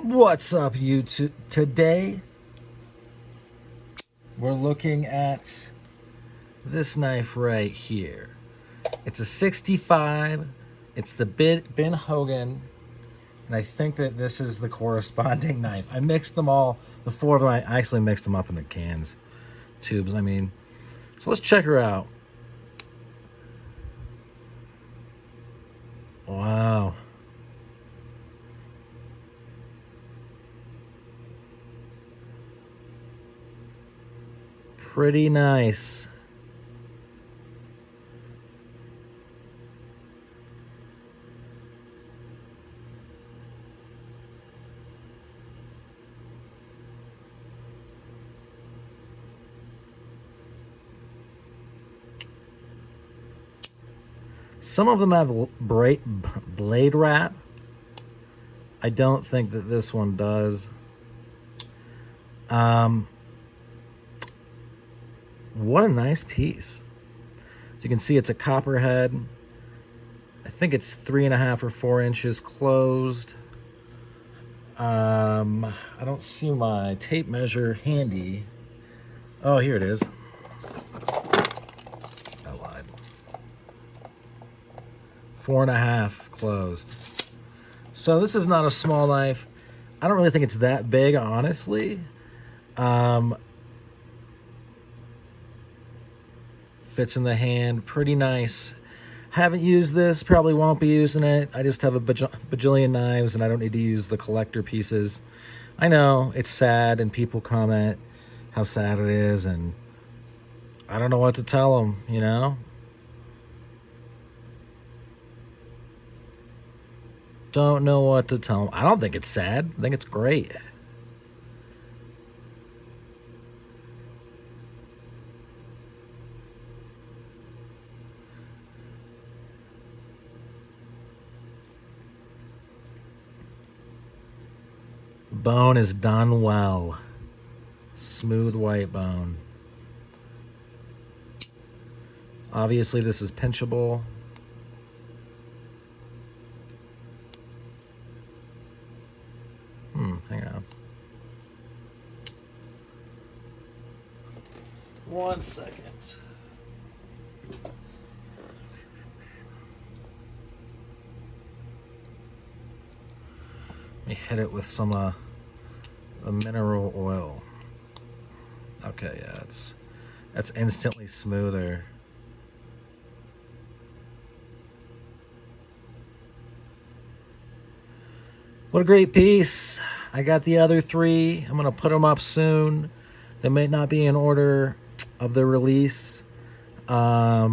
What's up, YouTube? Today we're looking at this knife right here. It's a 65. It's the Ben Hogan, and I think that this is the corresponding knife. I mixed them all, the four of them. I actually mixed them up in the cans, tubes. I mean, so let's check her out. Wow. Pretty nice. Some of them have blade wrap. I don't think that this one does. What a nice piece. So you can see it's a copperhead. I think it's 3.5 or 4 inches closed. I don't see my tape measure handy. Oh, here it is. I lied. 4.5 closed. So this is not a small knife. I don't really think it's that big, honestly. Fits in the hand, pretty nice. Haven't used this, probably won't be using it. I just have a bajillion knives and I don't need to use the collector pieces. I know it's sad and people comment how sad it is, and I don't know what to tell them, you know? Don't know what to tell them. I don't think it's sad. I think it's great. Bone is done well. Smooth white bone. Obviously, this is pinchable. Hang on. 1 second. Let me hit it with some a mineral oil. Okay, yeah, that's instantly smoother. What a great piece. I got the other 3. I'm gonna put them up soon. They may not be in order of the release. I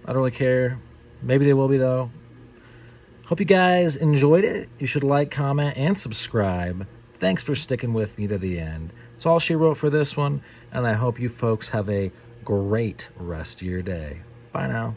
don't really care. Maybe they will be though. Hope you guys enjoyed it. You should like, comment, and subscribe. Thanks for sticking with me to the end. That's all she wrote for this one, and I hope you folks have a great rest of your day. Bye now.